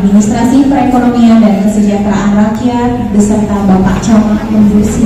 Administrasi Perekonomian dan Kesejahteraan Rakyat beserta Bapak Camat Mendursi.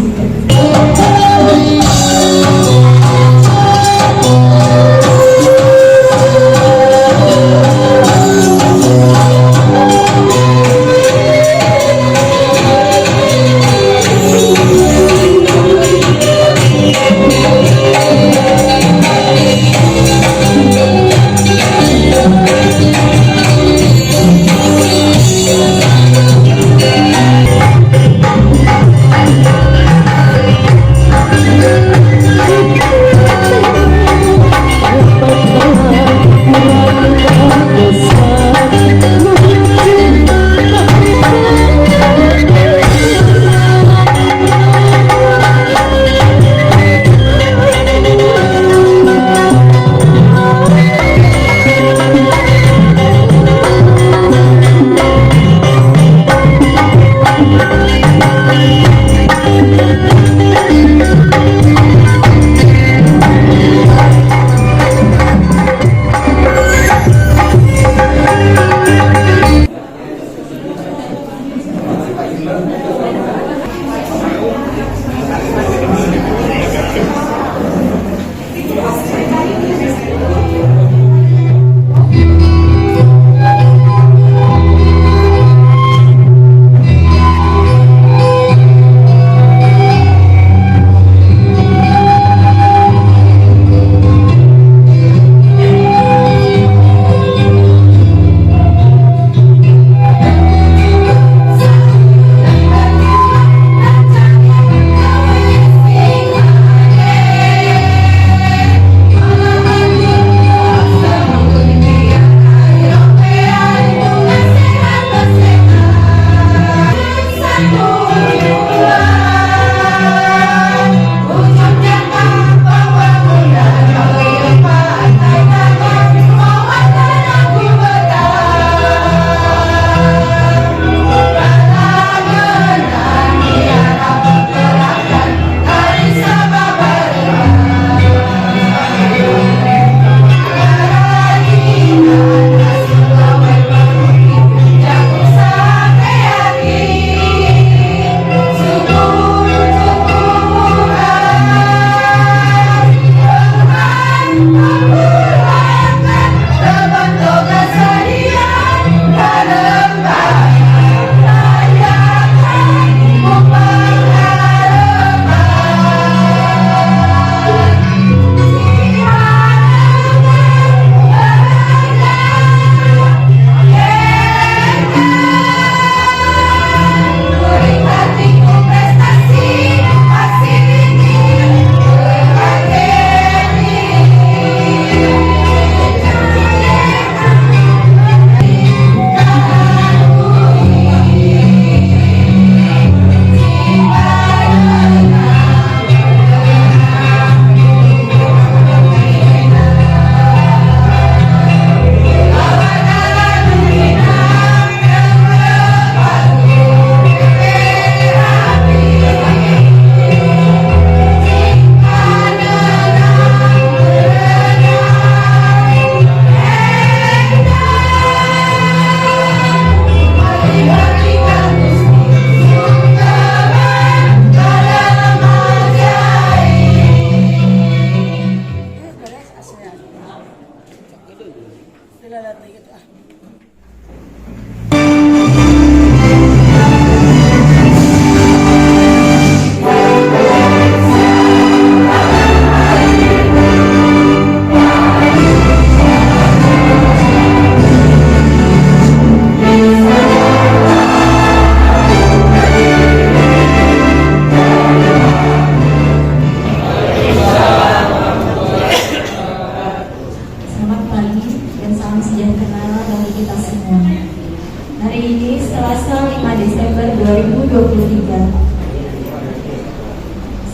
Hari ini Selasa 5 Desember 2023.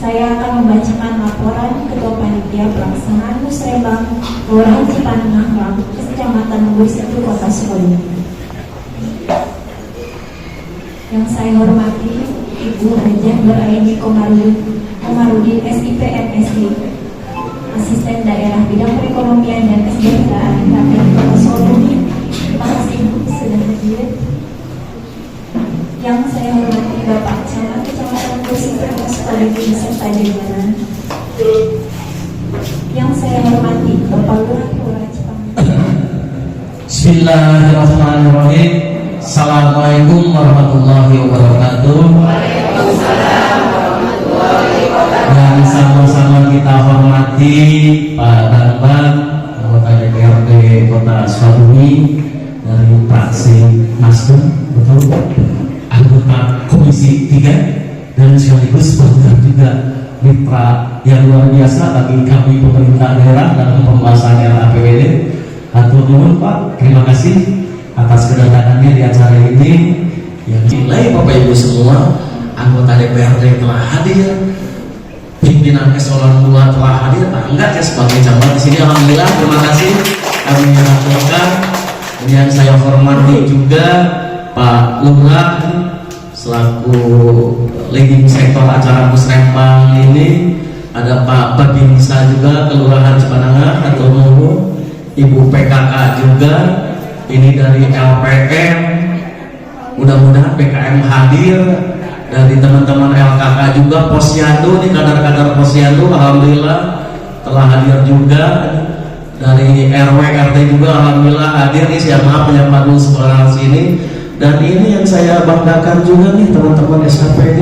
Saya akan membacakan laporan Ketua Panitia Pelaksanaan Musrembang Kelurahan Cipanenang, Kecamatan Mendursi, Kota Sukabumi. Yang saya hormati Ibu Hajah Nuraini Komarudin SIP MSI, Asisten Daerah Bidang Perekonomian dan Kesejahteraan Rakyat Kota Sukabumi. Terima kasih Ibu sudah hadir. Yang saya hormati Bapak Camat Kecamatan Gresik Sukabumi beserta jajaran. Yang saya hormati Bapak Lurah Kelurahan Cipantengan. Bismillahirrahmanirrahim. Assalamualaikum warahmatullahi wabarakatuh. Waalaikumsalam warahmatullahi wabarakatuh. Yang sama-sama kita hormati Pak Bambang, anggota DPRD Kota Sukabumi dari fraksi Nasdem, betul, anggota Komisi 3 dan sekaligus juga mitra yang luar biasa bagi kami pemerintah daerah dalam pembahasan RAPBD. Hatur nuhun Pak, terima kasih atas kedatangannya di acara ini. Yang nilai Bapak Ibu semua, anggota DPRD telah hadir, pimpinan eselon 2 telah hadir, enggak ya sebagai camat di sini, alhamdulillah, terima kasih kami mengaturkan. Yang saya hormati juga Pak Lurah selaku leading sektor acara Musrembang ini, ada Pak Babinsa juga Kelurahan Cipantengan atau Nuhun, Ibu PKK juga ini dari LPM, mudah-mudahan PKM hadir, dari teman-teman LKK juga, Posyandu nih, kadar-kadar Posyandu alhamdulillah telah hadir juga, dari RW RT juga alhamdulillah hadir nih, siap maaf penyapa dulu sekolah sini. Dan ini yang saya banggakan juga nih teman-teman SKPD,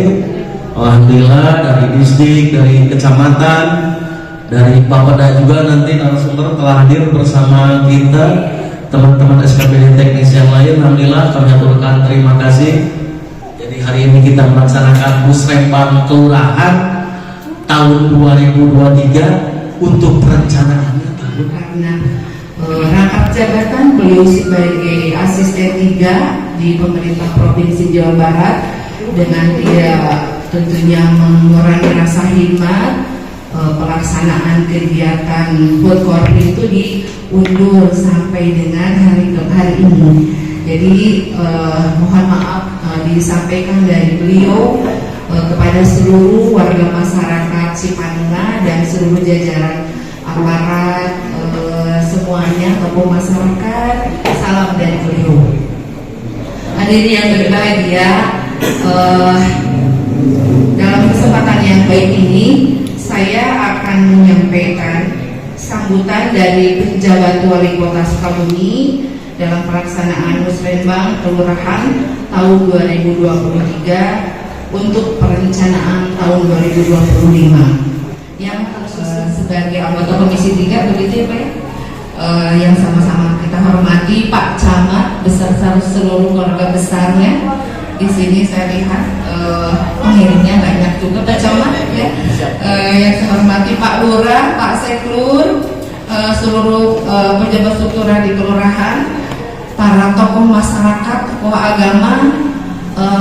alhamdulillah dari distrik, dari kecamatan, dari Bapeda juga nanti narasumber telah hadir bersama kita, teman-teman SKPD teknis yang lain, alhamdulillah kami aturkan terima kasih. Jadi hari ini kita melaksanakan Musrembang Kelurahan tahun 2023 untuk perencanaannya Karena rangkap jabatan beliau sebagai asisten 3 di pemerintah Provinsi Jawa Barat, dengan dia tentunya mengurangi rasa hikmat, pelaksanaan kegiatan food court itu diundur sampai dengan hari ini. Jadi mohon maaf disampaikan dari beliau kepada seluruh warga masyarakat Cipantengan dan seluruh jajaran aparat, semuanya, tokoh masyarakat, salam dari beliau. Hadirin yang berbahagia, dalam kesempatan yang baik ini saya akan menyampaikan sambutan dari penjabat Wali Kota Sukabumi dalam pelaksanaan Musrembang Kelurahan tahun 2023 untuk perencanaan tahun 2025. Yang sebagai anggota Komisi 3, begitu ya Pak ya? Yang sama-sama kita hormati Pak Camat beserta seluruh keluarga besarnya. Di sini saya lihat pengirimnya banyak juga Pak Camat ya. Yang saya hormati Pak Lurah, Pak Seklur, seluruh pejabat struktural di kelurahan, para tokoh masyarakat, tokoh agama,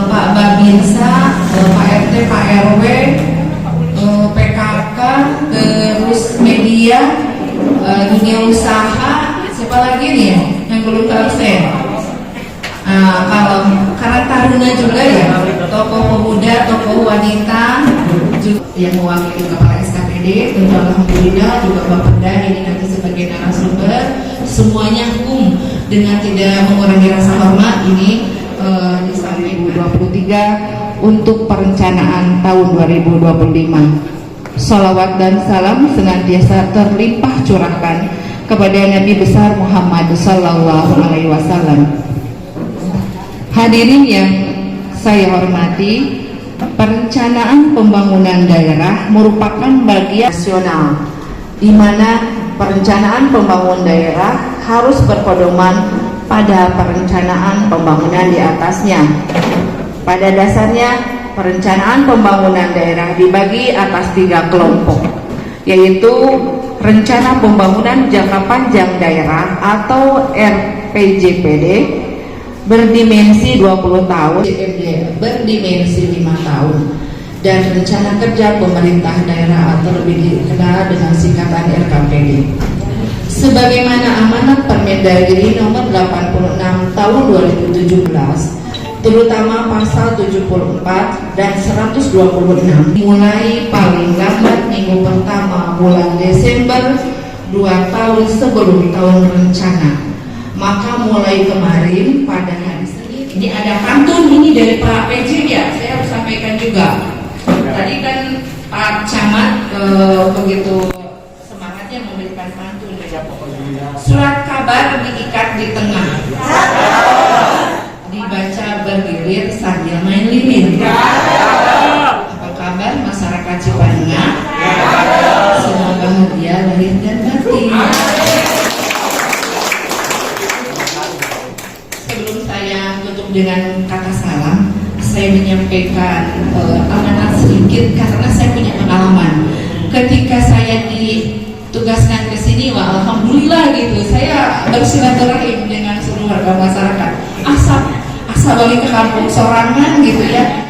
Pak Babinsa, Pak RT, Pak RW, PKK, terus media, dunia usaha, siapa lagi nih ya yang belum tahu saya? Kalau karena taruna juga ya, tokoh pemuda, tokoh wanita yang mewakili kepala SKPD, tentu alhamdulillah juga Bapeda ini nanti sebagai narasumber, semuanya hukum dengan tidak mengurangi rasa hormat ini di tahun 2023 untuk perencanaan tahun 2025. Salawat dan salam senantiasa terlimpah curahkan kepada Nabi besar Muhammad Sallallahu Alaihi Wasallam. Hadirin yang saya hormati, perencanaan pembangunan daerah merupakan bagian nasional, di mana perencanaan pembangunan daerah harus berpedoman pada perencanaan pembangunan di atasnya. Pada dasarnya, perencanaan pembangunan daerah dibagi atas 3 kelompok, yaitu Rencana Pembangunan Jangka Panjang Daerah atau RPJPD berdimensi 20 tahun, berdimensi 5 tahun, dan Rencana Kerja Pemerintah Daerah atau lebih dikenal dengan singkatan RKPD. Sebagaimana amanat Permendagri nomor 86 tahun 2017, terutama pasal 74 dan 126, mulai paling lambat minggu pertama bulan Desember 2 tahun sebelum tahun rencana. Maka mulai kemarin pada hari Senin Ini ada pantun ini dari Pak PJ ya, saya harus sampaikan juga. Tadi kan Pak Camat begitu semangatnya memberikan pantun. Surat kabar diikat di tengah, dibaca bergilir sambil main lilin. Apa kabar masyarakat Cipanengah? Semua bahagia lahir dan batin. Sebelum saya tutup dengan kata salam, saya menyampaikan amanat sedikit karena saya punya pengalaman. Ketika saya ditugaskan ke sini, wah alhamdulillah gitu, saya bersilaturahim dengan seluruh warga masyarakat. Asal balik ke kampung sorangan gitu ya.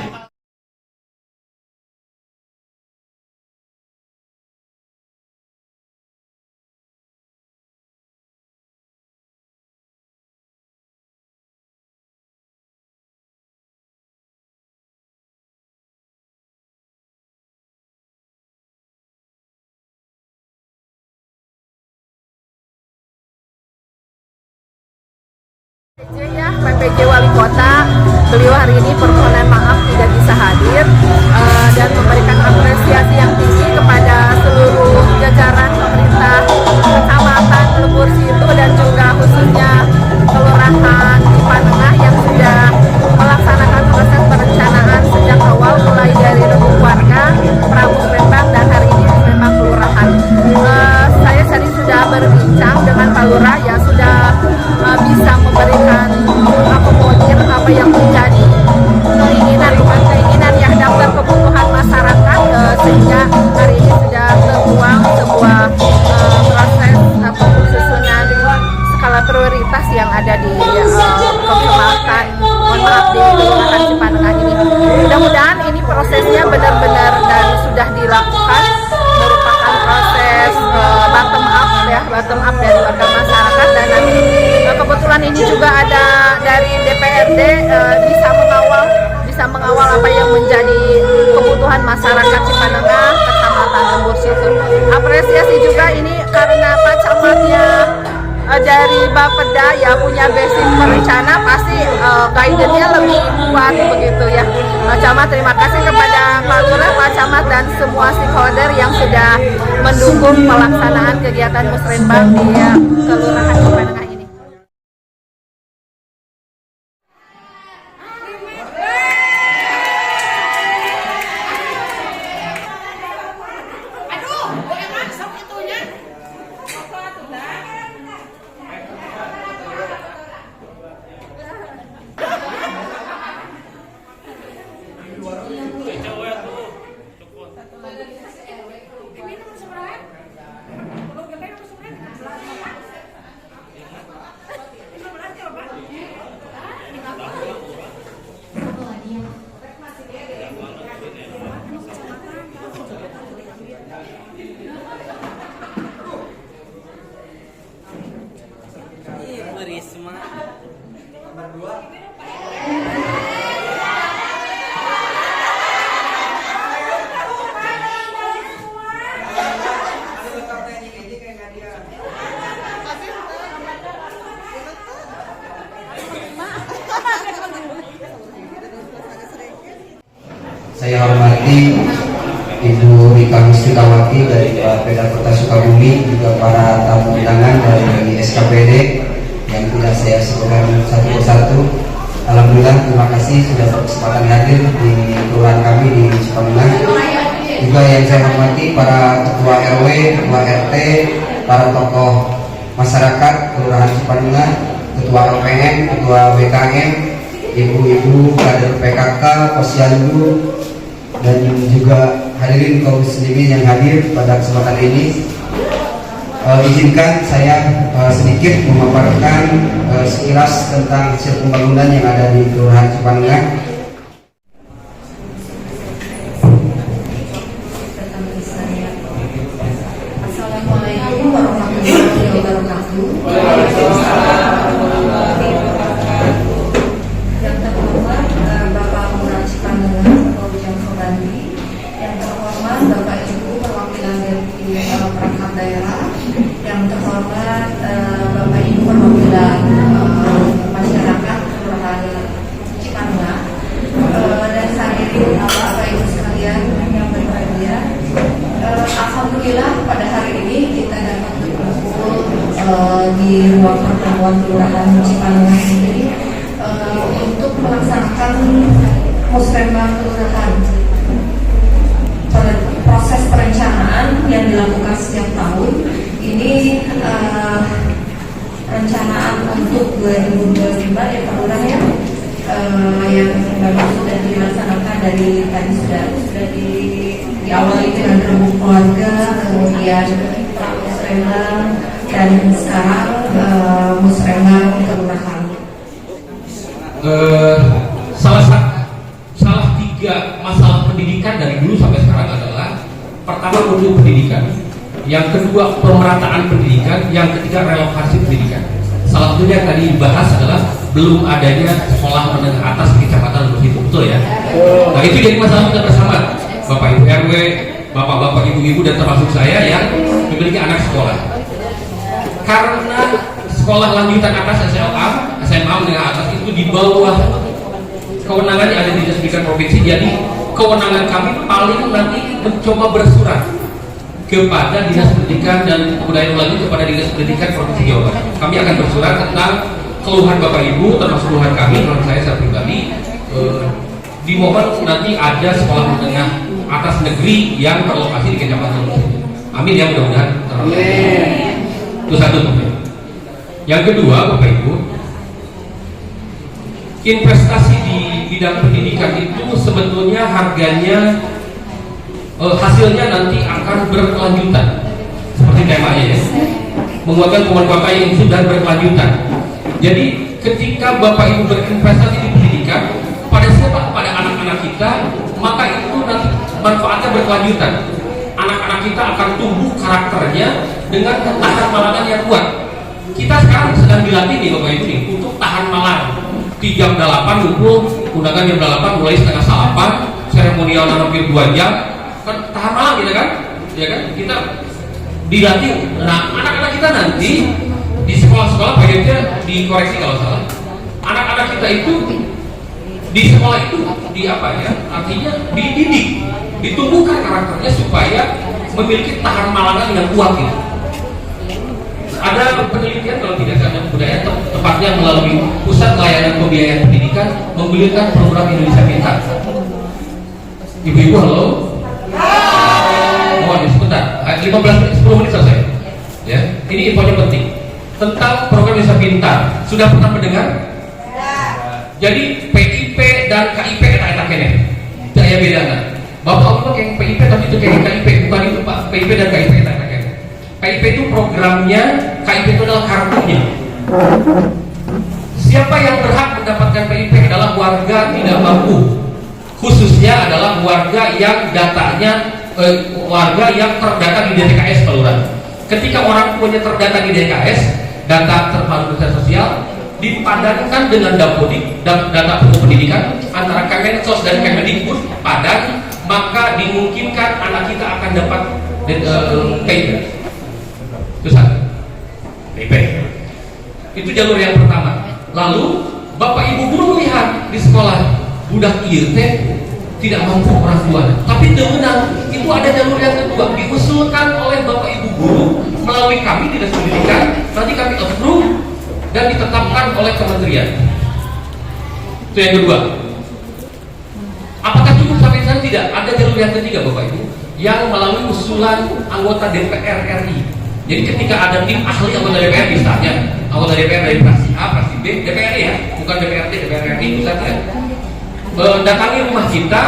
Ya, PPJ Wali Kota, beliau hari ini permohonan maaf tidak bisa hadir dan memberikan apresiasi yang tinggi kepada seluruh jajaran pemerintah kecamatan Lembur Situ dan juga khususnya kelurahan Cipanengah yang sudah melaksanakan proses perencanaan sejak awal mulai dari rembuk warga, pramusrembang dan hari ini musrembang kelurahan. Saya tadi sudah berbincang dengan Pak Lurah yang sudah bisa memberikan akomodir apa yang menjadi keinginan yang daftar kebutuhan masyarakat sehingga hari ini sudah terbuang sebuah proses susunan skala prioritas yang ada di kecamatan di Kelurahan Cipanengah ini. Mudah-mudahan ini prosesnya benar-benar dan sudah dilakukan merupakan proses bottom up dari warga masyarakat dan nanti kebetulan ini juga ada dari DPRD bisa mengawal apa yang menjadi kebutuhan masyarakat Cipanengah, Kecamatan Lembur Situ. Apresiasi juga ini karena Pak Camatnya dari Bapeda ya punya basic perencana, pasti guidance-nya lebih kuat begitu ya. Pak Camat, terima kasih kepada Pak Lurah, Pak Camat dan semua stakeholder yang sudah mendukung pelaksanaan kegiatan musrembang di Kelurahan Cipanengah ini. Saya hormati Ibu Rika Mustikawati dari Bapeda Kota Sukabumi, juga para tamu undangan dari SKPD yang tidak saya sebutkan satu persatu. Alhamdulillah, terima kasih sudah berkesempatan hadir di kelurahan kami di Cipanengah. Juga yang saya hormati para ketua RW, ketua RT, para tokoh masyarakat kelurahan Cipanengah, ketua LPM, ketua BKM, ibu-ibu kader PKK, Posyandu, dan juga hadirin kaum muslimin yang hadir pada kesempatan ini. Izinkan saya sedikit memaparkan sekilas tentang hasil pembangunan yang ada di Kelurahan Cipanengah. Assalamualaikum warahmatullahi wabarakatuh. Yang terhormat Bapak Lurah Cipanengah, yang terhormat Bapak Ibu perwakilan dari perangkat daerah, yang terhormat Bapak Ibu perwakilan masyarakat Kelurahan Bapak Ibu sekalian yang berbahagia, alhamdulillah pada hari ini kita dapat berkumpul di ruang pertemuan Kelurahan Cipanungan ini untuk melaksanakan musrenbang kelurahan. Proses perencanaan yang dilakukan setiap tahun ini rencanaan untuk 2025 ya Pak Lurah ya, yang memang sudah dilaksanakan dari tadi sudah diawali dengan rembuk keluarga, kemudian musrenbang, dan sekarang musrenbang kelurahan. Salah tiga masalah pendidikan dari dulu sampai sekarang adalah pertama mutu pendidikan, yang kedua pemerataan pendidikan, yang ketiga relokasi pendidikan. Salah satunya yang tadi dibahas adalah belum adanya sekolah menengah atas di kecamatan begitu, betul ya? Nah itu jadi masalah kita bersama, Bapak Ibu RW, Bapak-bapak, Ibu-ibu, dan termasuk saya yang memiliki anak sekolah. Karena sekolah lanjutan atas SMA menengah atas itu di bawah kewenangannya ada di Dinas Pendidikan Provinsi, jadi kewenangan kami paling nanti mencoba bersurat kepada Dinas Pendidikan dan Kebudayaan lagi kepada Dinas Pendidikan Provinsi Jawa Barat. Kami akan bersurat tentang keluhan Bapak Ibu, termasuk keluhan kami, keluhan saya pribadi. Dimohon nanti ada sekolah menengah atas negeri yang terlokasi di Kecamatan Lusi. Amin ya, mudah-mudahan. Itu satu Bapak. Yang kedua Bapak Ibu, investasi di bidang pendidikan itu sebetulnya harganya hasilnya nanti akan berkelanjutan seperti temanya ya, menguatkan kekuatan yang sudah berkelanjutan. Jadi ketika Bapak Ibu berinvestasi di pendidikan pada siapa? Pada anak-anak kita, maka itu nanti manfaatnya berkelanjutan. Anak-anak kita akan tumbuh karakternya dengan tahan malangan yang kuat. Kita sekarang sedang dilatih nih Bapak Ibu nih untuk tahan malang. Di jam 8 ngumpul, undangan jam 8 mulai setengah 8, seremonial hampir 2 jam, kan tahan malam gitu kan? Ya kan? Kita dilatih. Nah, anak-anak kita nanti di sekolah-sekolah baiknya dikoreksi kalau salah. Anak-anak kita itu di sekolah itu di apa ya? Artinya dididik, ditumbuhkan karakternya supaya memiliki tahan malangan yang kuat gitu. Ada penelitian kalau tidak salah budaya tepatnya melalui Pusat Layanan Pembiayaan Pendidikan menggulirkan program Indonesia Pintar. Ibu-ibu halo. Mohon sebentar, 15 menit 10 menit selesai. Ya, ini infonya penting tentang program Indonesia Pintar. Sudah pernah mendengar? Jadi PIP dan KIP enak-enak ini. Daya bedanya. Bapak ngomong yang PIP tapi itu kayak KIP, bukan itu Pak. PIP dan KIP enak-enak. KIP itu programnya, KIP itu adalah kartunya. Siapa yang berhak mendapatkan PIP adalah warga tidak mampu, khususnya adalah warga yang datanya warga yang terdata di DTKS Kelurahan. Ketika orang tuanya terdata di DTKS, data terpadu data sosial, dipadankan dengan Dapodik, data pokok pendidikan antara Kemensos dan Kemendikbud padan, maka dimungkinkan anak kita akan dapat PIP. Itu satu, PIP. Itu jalur yang pertama. Lalu Bapak Ibu guru melihat di sekolah budak IRT tidak mampu orang tua, tapi dengan itu ada jalur yang kedua diusulkan oleh Bapak Ibu guru melalui kami Dinas Pendidikan, nanti kami approve dan ditetapkan oleh kementerian. Itu yang kedua. Apakah cukup sampai sana? Tidak. Ada jalur yang ketiga Bapak Ibu yang melalui usulan anggota DPR RI. Jadi ketika ada tim ahli anggota DPR, misalnya anggota DPR dari fraksi A, fraksi B, DPR ya, bukan DPRD, DPR RI misalnya, datangi rumah kita,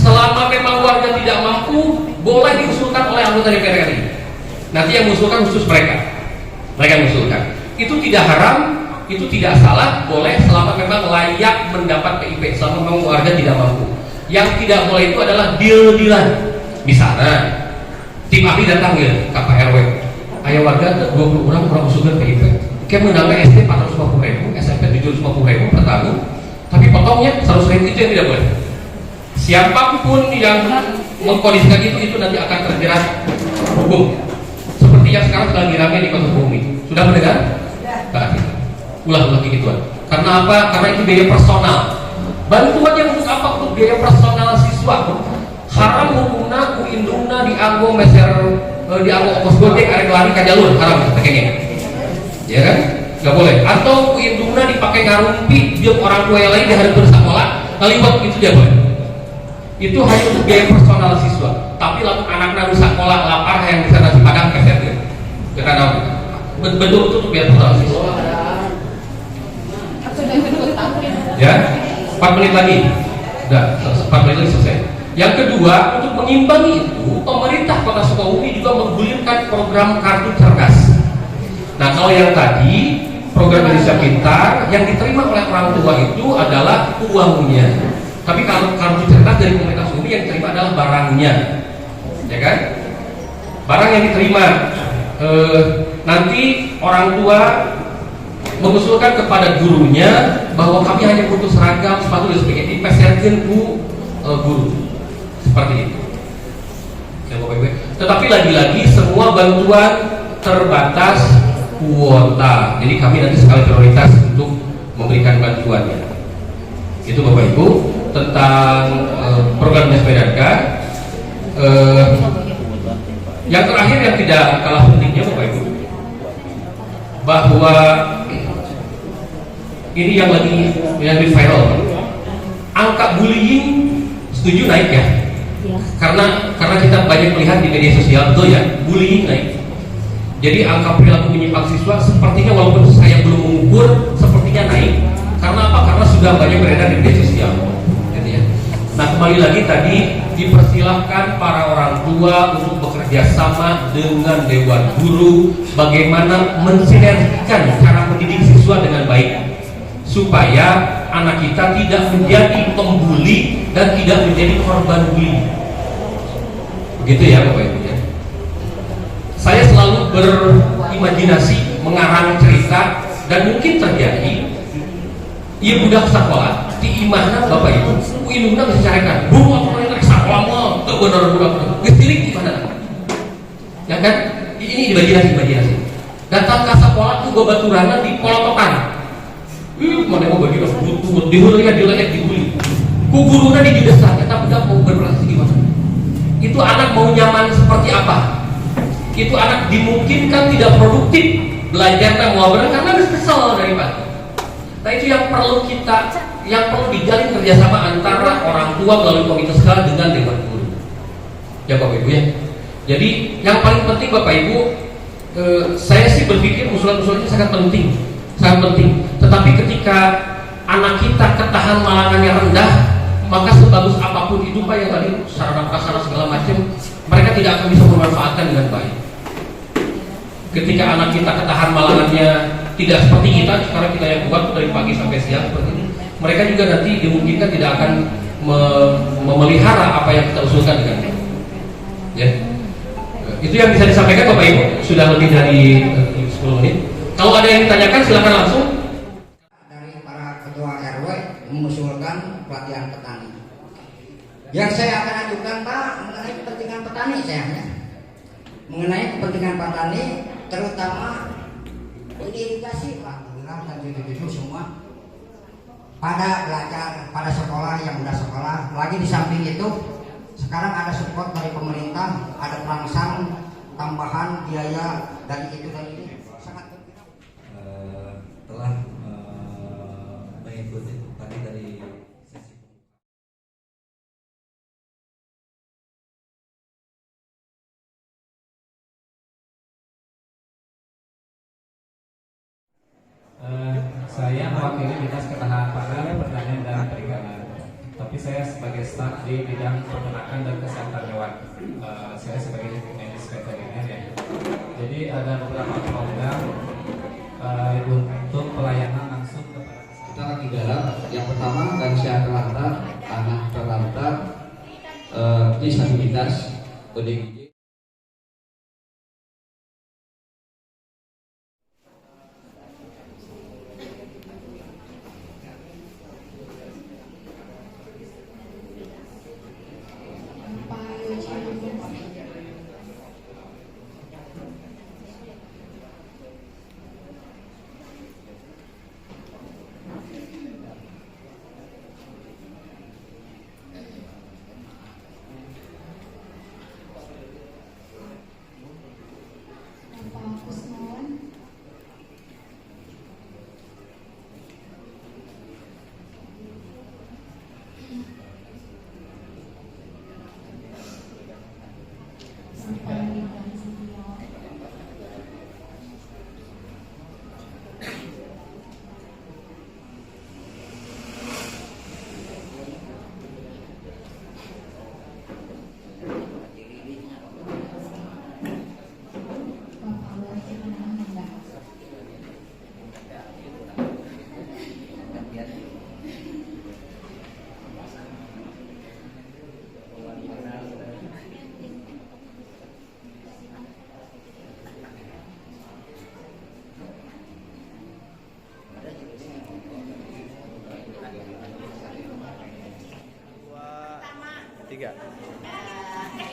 selama memang warga tidak mampu, boleh diusulkan oleh anggota DPR RI. Nanti yang mengusulkan khusus mereka mengusulkan. Itu tidak haram, itu tidak salah, boleh selama memang layak mendapat PIP, selama memang warga tidak mampu. Yang tidak boleh itu adalah deal-dealan. Misalnya tim ahli datang ya ke Pak RW, ayah warga 20 orang kurang usulkan PIP, kayak menambah SD 450.000, SMP 750.000 per tahun, tapi potongnya 100.000, itu yang tidak boleh. Siapapun yang mengkondisikan itu nanti akan terjerat hukum. Seperti yang sekarang sedang ramai di Kota Bumi. Sudah mendengar? Tidak. Ulah-ulah gituan. Karena apa? Karena itu biaya personal. Bantuan yang untuk apa? Untuk biaya personal siswa. Haram hukumna ku indungna dianggo meser dianggo ongkos gojek arek lari ka jalur, haram pakainya. Ya kan? Gak boleh. Atau ku indungna dipakai ngarumpi biar orang tua yang lain di hari bersekolah kalimat itu dia boleh. Itu hanya untuk biaya personal siswa. Tapi lalu anak-anak sekolah lapar yang bisa nasi padang keset ya. Karena betul itu untuk biaya personal siswa. Ya, 4 menit lagi. Udah, 4 menit lagi selesai. Yang kedua, untuk mengimbangi itu, pemerintah Kota Sukabumi juga menggulirkan program kartu cerdas. Nah, kalau yang tadi program Indonesia Pintar yang diterima oleh orang tua itu adalah uangnya. Tapi kalau kartu cerdas dari pemerintah Sukabumi yang diterima adalah barangnya, ya kan? Barang yang diterima. Nanti orang tua mengusulkan kepada gurunya bahwa kami hanya butuh seragam, sepatu dan sebagainya. Dipeserkan ku guru. Seperti itu. Tetapi lagi-lagi semua bantuan terbatas kuota. Jadi kami nanti sekali prioritas untuk memberikan bantuannya. Itu Bapak Ibu tentang program Mespedanka. Yang terakhir yang tidak kalah pentingnya Bapak Ibu, bahwa ini yang lagi viral, angka bullying setuju naik ya? Ya. Karena kita banyak melihat di media sosial, betul ya, bullying naik. Jadi angka perilaku menyimpang siswa sepertinya walaupun saya belum mengukur, sepertinya naik. Karena apa? Karena sudah banyak beredar di media sosial. Gitu ya. Nah, kembali lagi tadi dipersilahkan para orang tua untuk bekerja sama dengan Dewan Guru bagaimana mensinergikan cara mendidik siswa dengan baik supaya anak kita tidak menjadi pembuli dan tidak menjadi korban bully. Begitu ya Bapak Ibu ya. Saya selalu berimajinasi mengarang cerita dan mungkin terjadi ia budak sekolah di imahna Bapak Ibu ku indungna geus carekan bu atuh sekolah mah teu bener budak gestilik di mana ya kan. Ini imajinasi datang ke sekolah tuh babaturanna di polotokan. Mana mau bagi butuh dihulunya dilelek dibully ku guruna di judesan eta budak mau berprestasi gimana. Itu anak mau nyaman seperti apa? Itu anak dimungkinkan tidak produktif belajarnya mau berenang karena harus kesel dari Pak. Nah itu yang perlu dijalin kerjasama antara orang tua melalui komite sekolah dengan Dewan Guru. Ya Bapak Ibu ya. Jadi yang paling penting Bapak Ibu, saya sih berpikir usulan-usulan ini sangat penting. Tetapi ketika anak kita ketahan malangannya rendah, maka sebagus apapun itu Pak yang tadi sarana prasarana segala macam, mereka tidak akan bisa memanfaatkan dengan baik. Ketika anak kita ketahan malangannya tidak seperti kita, sekarang kita yang buat dari pagi sampai siang seperti ini, mereka juga nanti dimungkinkan tidak akan memelihara apa yang kita usulkan dengan baik. Ya. Itu yang bisa disampaikan Bapak Ibu, sudah lebih dari 10 menit. Kalau ada yang ditanyakan silakan langsung. Dari para ketua RW mengusulkan pelatihan petani. Yang saya akan ajukan Pak mengenai kepentingan petani mengenai kepentingan petani terutama irigasi Pak, dan itu semua pada belajar pada sekolah yang udah sekolah. Lagi di samping itu sekarang ada support dari pemerintah, ada perangsang tambahan biaya dari itu dan ini sangat telah mengikuti tadi dari sesi saya mewakili Dinas Ketahanan Pangan, Pertanian dan Perikanan. Tapi saya sebagai staf di bidang peternakan dan kesehatan hewan. Saya sebagai medis veteriner ya. Jadi ada beberapa program untuk pelayanan langsung kepada kita lagi dalam yang pertama lansia terlantar, anak terlantar, disabilitas, ODGJ. 3.